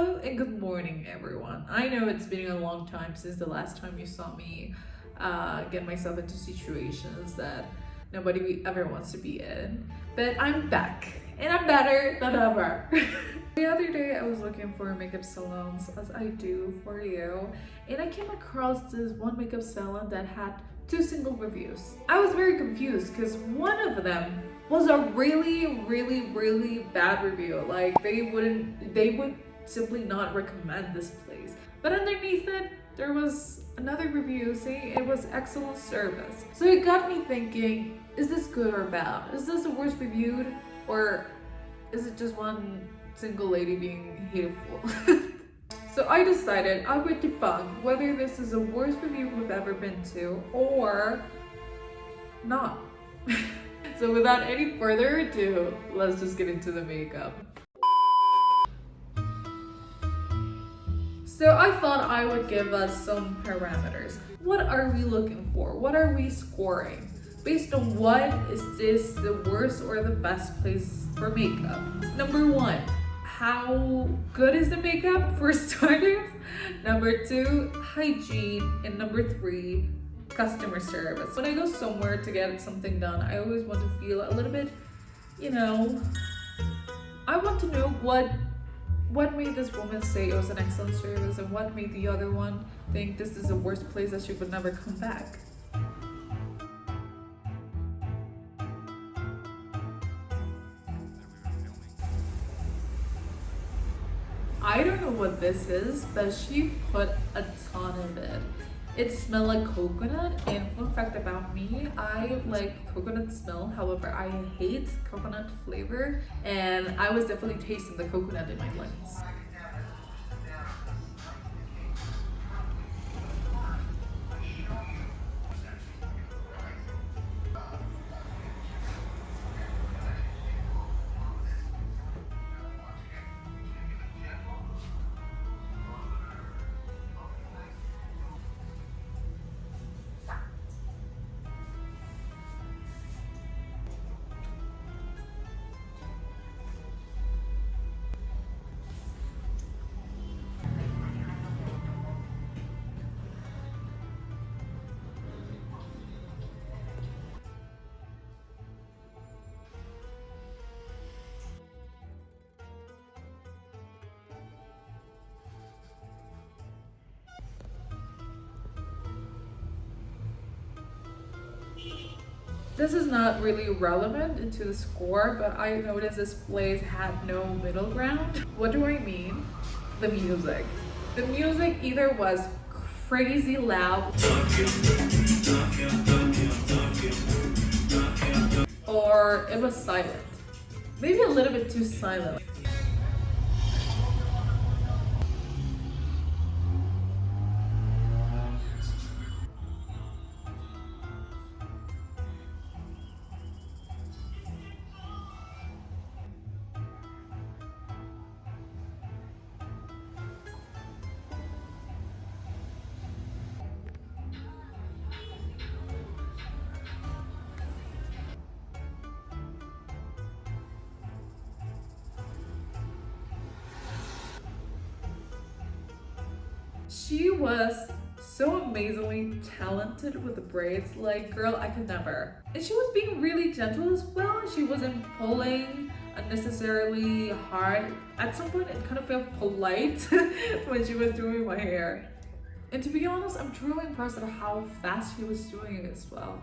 Hello and good morning, everyone. I know it's been a long time since the last time you saw me get myself into situations that nobody ever wants to be in, but I'm back and I'm better than ever. The other day I was looking for makeup salons, as I do for you, and I came across this one makeup salon that had 2 single reviews. I was very confused because one of them was a really bad review. Like they would simply not recommend this place. But underneath it, there was another review saying it was excellent service. So it got me thinking, is this good or bad? Is this the worst reviewed, or is it just one single lady being hateful? So I decided I would debunk whether this is the worst review we've ever been to or not. So without any further ado, let's just get into the makeup. So I thought I would give us some parameters. What are we looking for? What are we scoring? Based on what is this the worst or the best place for makeup? Number 1, how good is the makeup, for starters? Number 2, hygiene. And number 3, customer service. When I go somewhere to get something done, I always want to feel a little bit, I want to know what made this woman say it was an excellent service and what made the other one think this is the worst place that she would never come back. I don't know what this is, but she put a ton of it. It smelled like coconut, and fun fact about me, I like coconut smell, however I hate coconut flavor, and I was definitely tasting the coconut in my lungs. This is not really relevant into the score, but I noticed this place had no middle ground. What do I mean? The music. The music either was crazy loud or it was silent. Maybe a little bit too silent. She was so amazingly talented with the braids, like girl, I could never. And she was being really gentle as well. She wasn't pulling unnecessarily hard. At some point it kind of felt polite when she was doing my hair. And to be honest, I'm truly impressed at how fast she was doing it as well.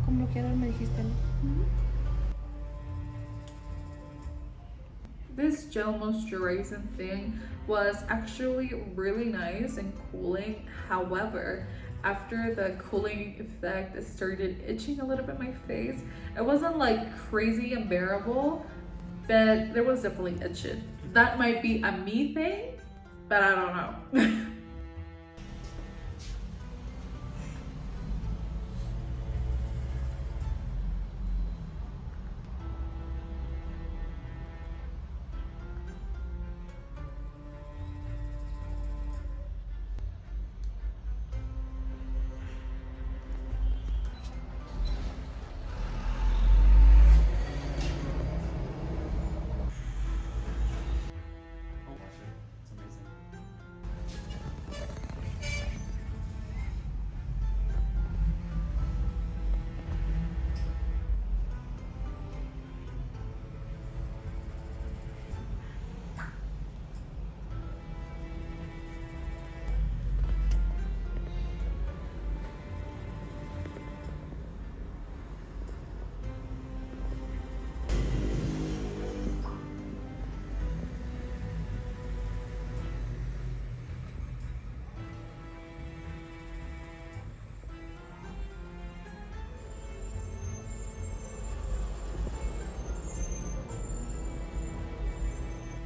Como quieras me dijiste, ¿no? This gel moisturizing thing was actually really nice and cooling. However, after the cooling effect, it started itching a little bit my face. It wasn't like crazy unbearable, but there was definitely itching. That might be a me thing, but I don't know.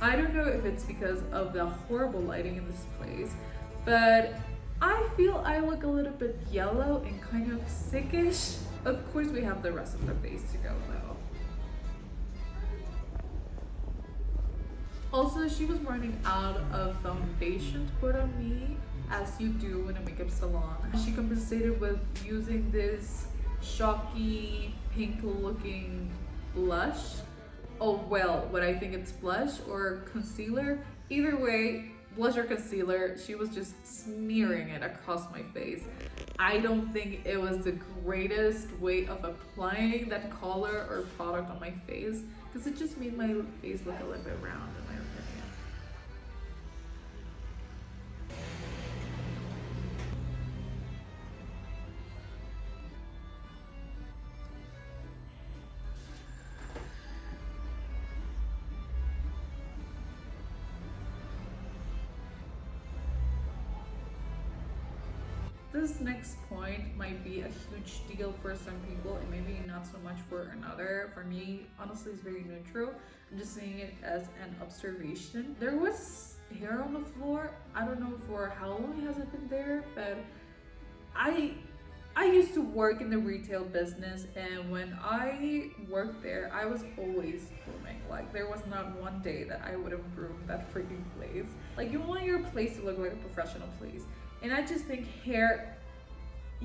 I don't know if it's because of the horrible lighting in this place, but I feel I look a little bit yellow and kind of sickish. Of course, we have the rest of the face to go though. Also, she was running out of foundation to put on me, as you do in a makeup salon. She compensated with using this chalky pink looking blush. Oh well, what I think it's blush or concealer. Either way, blush or concealer, she was just smearing it across my face. I don't think it was the greatest way of applying that color or product on my face, because it just made my face look a little bit round in my opinion. This next point might be a huge deal for some people and maybe not so much for another. For me, honestly, it's very neutral. I'm just saying it as an observation. There was hair on the floor. I don't know for how long has it been there, but I used to work in the retail business, and when I worked there, I was always grooming. Like, there was not one day that I would have groomed that freaking place. Like, you want your place to look like a professional place. And I just think hair,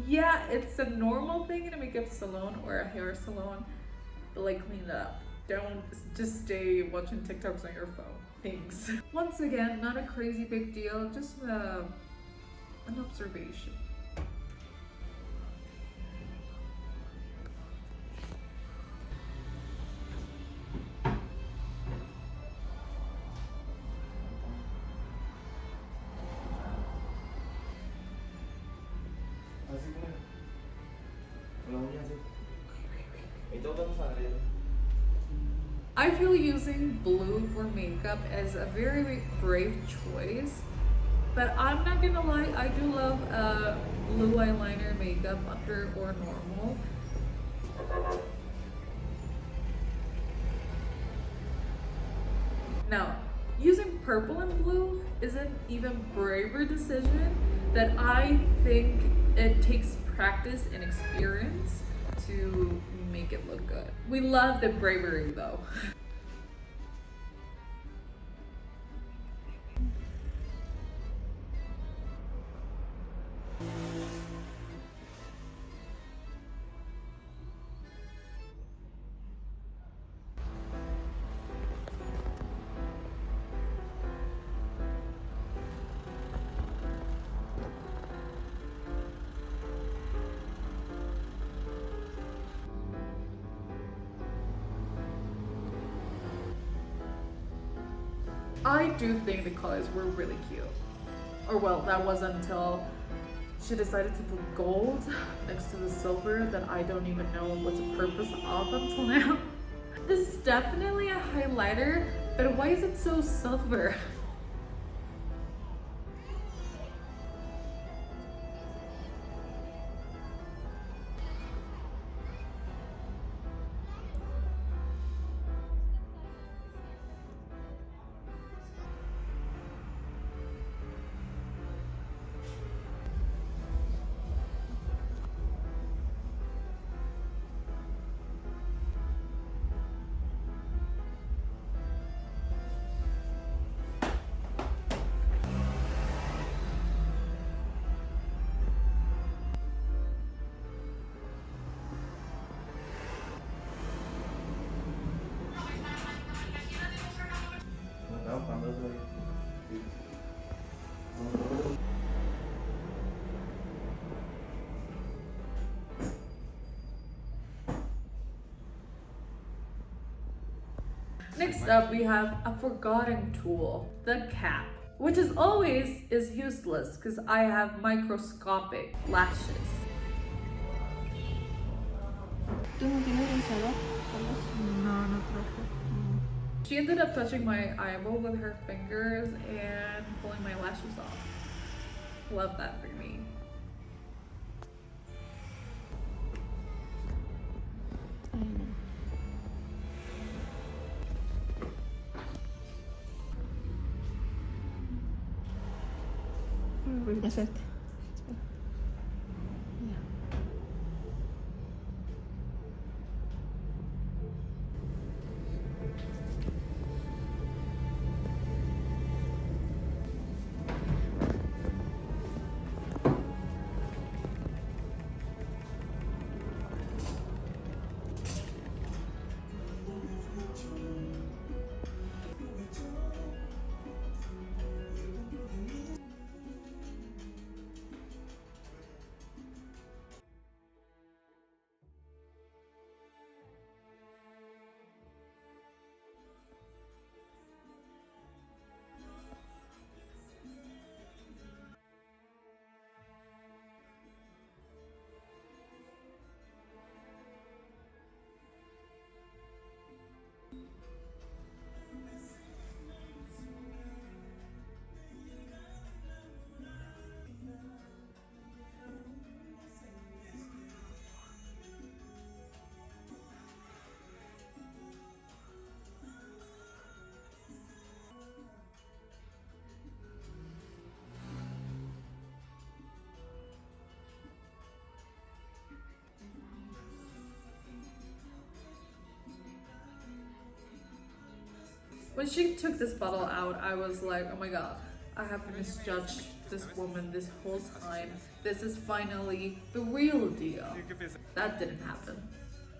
yeah, it's a normal thing in a makeup salon or a hair salon, but like, clean it up. Don't just stay watching TikToks on your phone. Thanks. Once again, not a crazy big deal, just an observation. Así como con la uña así. Y todo estamos sangriendo. I feel using blue for makeup is a very brave choice, but I'm not gonna lie, I do love blue eyeliner makeup under or normal. Now, using purple and blue is an even braver decision that I think it takes practice and experience to make it look good. We love the bravery though. I do think the colors were really cute. Or well, that wasn't until she decided to put gold next to the silver that I don't even know what's the purpose of until now. This is definitely a highlighter, But why is it so silver? Não dá pra andar aí. Next up, we have a forgotten tool, the cap, which is always is useless because I have microscopic lashes. ¿Tú no tienes el salón? No, no traje. She ended up touching my eyeball with her fingers and pulling my lashes off. Love that for me. Voy a hacerte. When she took this bottle out, I was like, oh my god, I have misjudged this woman this whole time. This is finally the real deal. That didn't happen.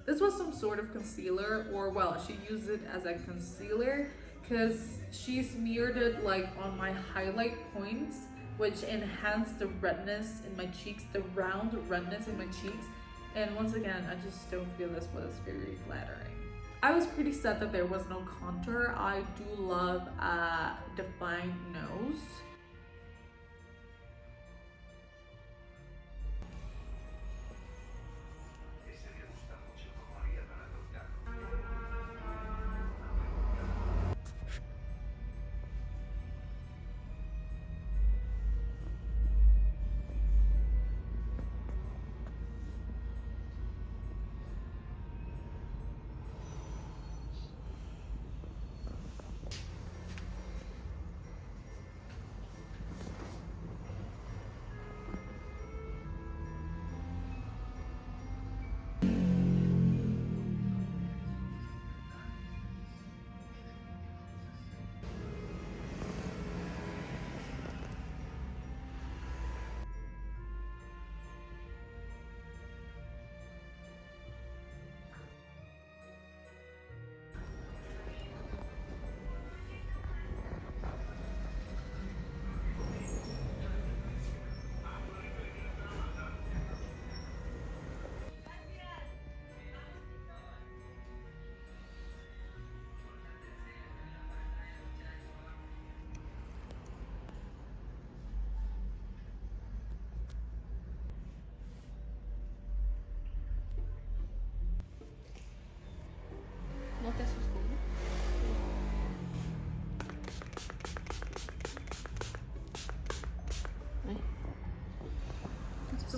This was some sort of concealer, or well, she used it as a concealer because she smeared it like on my highlight points, which enhanced the redness in my cheeks, the round redness in my cheeks. And once again, I just don't feel this was very flattering. I was pretty sad that there was no contour. I do love a defined nose.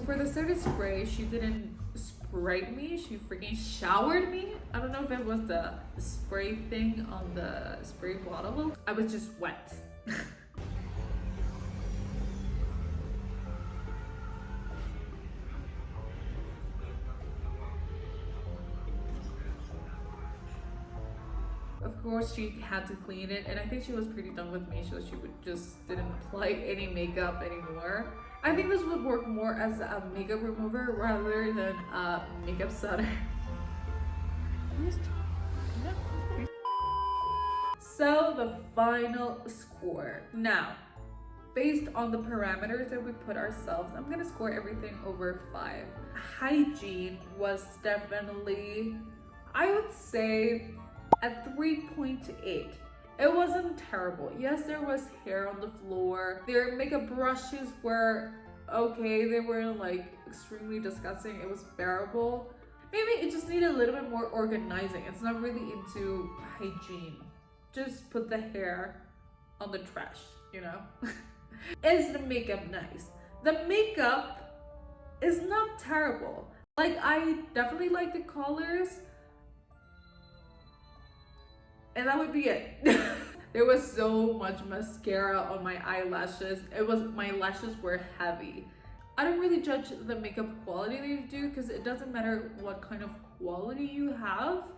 for the setting spray, she didn't spray me, she freaking showered me. I don't know if it was the spray thing on the spray bottle. I was just wet. Of course, she had to clean it, and I think she was pretty done with me, so she didn't apply any makeup anymore. I think this would work more as a makeup remover rather than a makeup setter. So the final score. Now, based on the parameters that we put ourselves, I'm gonna score everything over 5. Hygiene was definitely, I would say, at 3.8. It wasn't terrible. Yes, there was hair on the floor. Their makeup brushes were okay. They weren't like extremely disgusting. It was bearable. Maybe it just needed a little bit more organizing. It's not really into hygiene. Just put the hair on the trash, you know? Is the makeup nice? The makeup is not terrible. Like, I definitely like the colors. And that would be it. There was so much mascara on my eyelashes. My lashes were heavy. I don't really judge the makeup quality they do because it doesn't matter what kind of quality you have.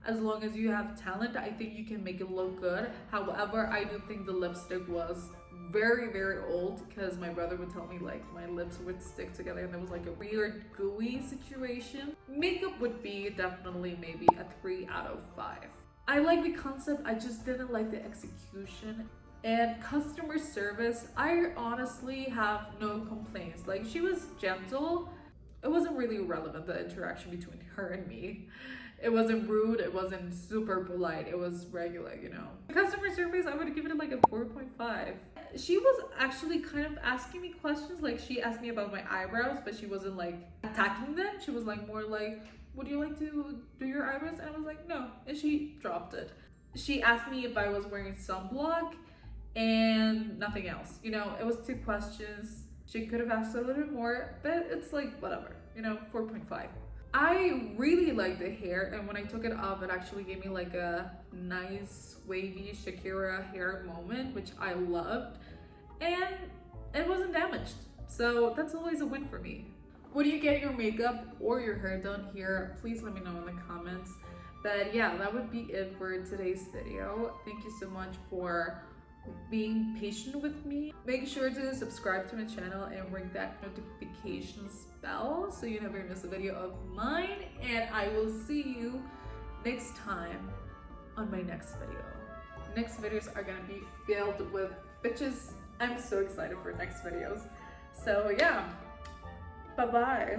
As long as you have talent, I think you can make it look good. However, I do think the lipstick was very, very old because my brother would tell me like my lips would stick together and there was like a weird gooey situation. Makeup would be definitely maybe a 3 out of 5. I like the concept, I just didn't like the execution. And customer service, I honestly have no complaints. Like, she was gentle. It wasn't really relevant, the interaction between her and me. It wasn't rude, it wasn't super polite, it was regular, you know. Customer service, I would give it like a 4.5. She was actually kind of asking me questions, like she asked me about my eyebrows, but she wasn't like attacking them. She was like more like, would you like to do your eyebrows? And I was like, no, and she dropped it. She asked me if I was wearing sunblock and nothing else. You know, it was 2 questions. She could have asked a little bit more, but it's like, whatever, you know, 4.5. I really like the hair, and when I took it off, it actually gave me like a nice wavy Shakira hair moment, which I loved, and it wasn't damaged. So that's always a win for me. Would you get your makeup or your hair done here? Please let me know in the comments. But yeah, that would be it for today's video. Thank you so much for being patient with me. Make sure to subscribe to my channel and ring that notifications bell so you never miss a video of mine, and I will see you next time on my next video. Next videos are gonna be filled with bitches. I'm so excited for next videos. So yeah, bye bye.